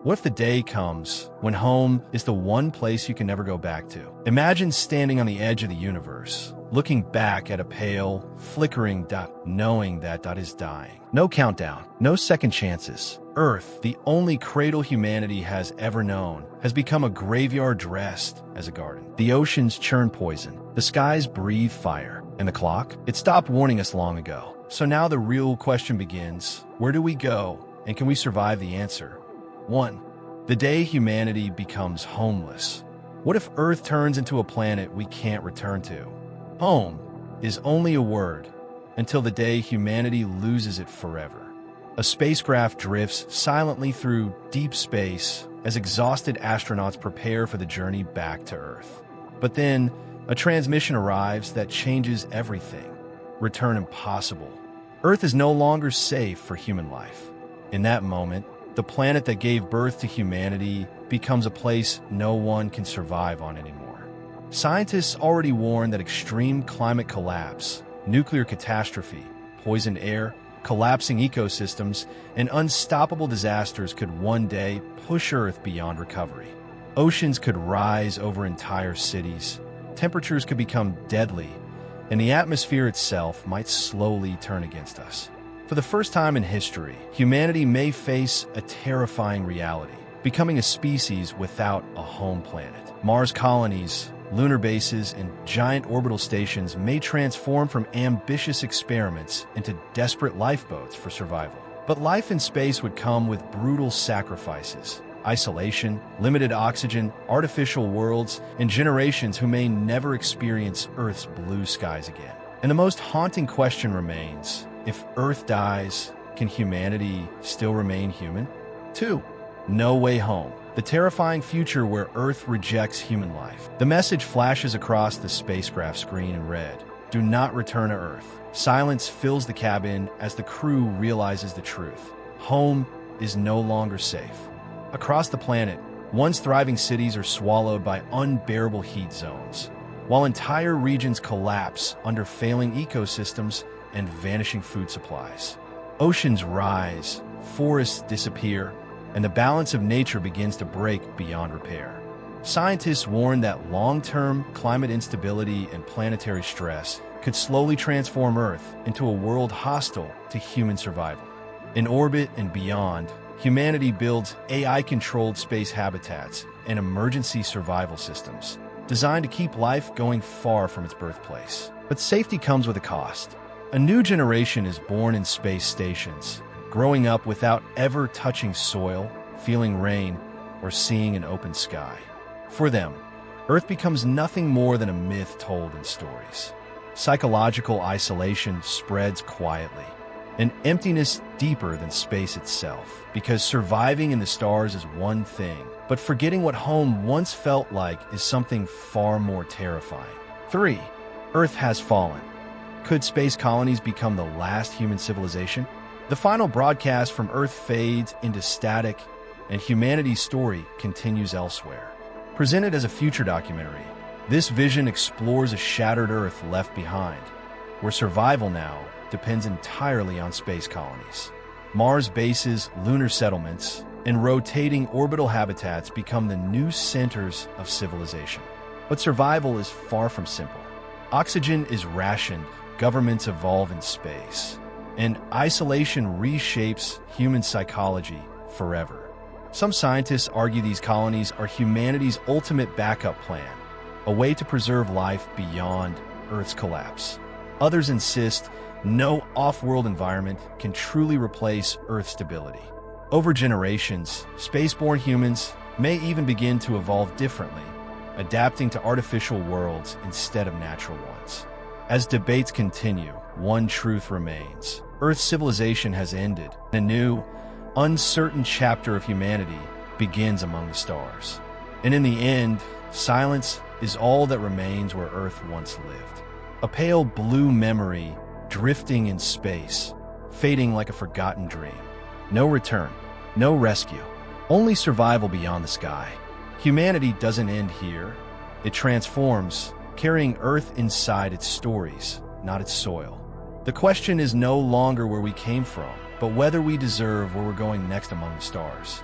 What if the day comes when home is the one place you can never go back to? Imagine standing on the edge of the universe, looking back at a pale, flickering dot, knowing that dot is dying. No countdown, no second chances. Earth, the only cradle humanity has ever known, has become a graveyard dressed as a garden. The oceans churn poison, the skies breathe fire, and the clock? It stopped warning us long ago. So now the real question begins: where do we go, and can we survive the answer? 1. The day humanity becomes homeless. What if Earth turns into a planet we can't return to? Home is only a word until the day humanity loses it forever. A spacecraft drifts silently through deep space as exhausted astronauts prepare for the journey back to Earth. But then, a transmission arrives that changes everything. Return impossible. Earth is no longer safe for human life. In that moment, the planet that gave birth to humanity becomes a place no one can survive on anymore. Scientists already warn that extreme climate collapse, nuclear catastrophe, poisoned air, collapsing ecosystems, and unstoppable disasters could one day push Earth beyond recovery. Oceans could rise over entire cities, temperatures could become deadly, and the atmosphere itself might slowly turn against us. For the first time in history, humanity may face a terrifying reality, becoming a species without a home planet. Mars colonies, lunar bases, and giant orbital stations may transform from ambitious experiments into desperate lifeboats for survival. But life in space would come with brutal sacrifices: isolation, limited oxygen, artificial worlds, and generations who may never experience Earth's blue skies again. And the most haunting question remains: if Earth dies, can humanity still remain human? 2. No Way Home. The terrifying future where Earth rejects human life. The message flashes across the spacecraft screen in red: do not return to Earth. Silence fills the cabin as the crew realizes the truth. Home is no longer safe. Across the planet, once thriving cities are swallowed by unbearable heat zones, while entire regions collapse under failing ecosystems and vanishing food supplies. Oceans rise, forests disappear, and the balance of nature begins to break beyond repair. Scientists warn that long-term climate instability and planetary stress could slowly transform Earth into a world hostile to human survival. In orbit and beyond, humanity builds AI-controlled space habitats and emergency survival systems designed to keep life going far from its birthplace. But safety comes with a cost. A new generation is born in space stations, growing up without ever touching soil, feeling rain, or seeing an open sky. For them, Earth becomes nothing more than a myth told in stories. Psychological isolation spreads quietly, an emptiness deeper than space itself, because surviving in the stars is one thing, but forgetting what home once felt like is something far more terrifying. 3. Earth has fallen. Could space colonies become the last human civilization? The final broadcast from Earth fades into static, and humanity's story continues elsewhere. Presented as a future documentary, this vision explores a shattered Earth left behind, where survival now depends entirely on space colonies. Mars bases, lunar settlements, and rotating orbital habitats become the new centers of civilization. But survival is far from simple. Oxygen is rationed, governments evolve in space, and isolation reshapes human psychology forever. Some scientists argue these colonies are humanity's ultimate backup plan, a way to preserve life beyond Earth's collapse. Others insist no off-world environment can truly replace Earth's stability. Over generations, spaceborne humans may even begin to evolve differently, adapting to artificial worlds instead of natural ones. As debates continue, one truth remains: Earth's civilization has ended. A new, uncertain chapter of humanity begins among the stars. And in the end, silence is all that remains where Earth once lived. A pale blue memory drifting in space, fading like a forgotten dream. No return, no rescue, only survival beyond the sky. Humanity doesn't end here. It transforms, carrying Earth inside its stories, not its soil. The question is no longer where we came from, but whether we deserve where we're going next among the stars.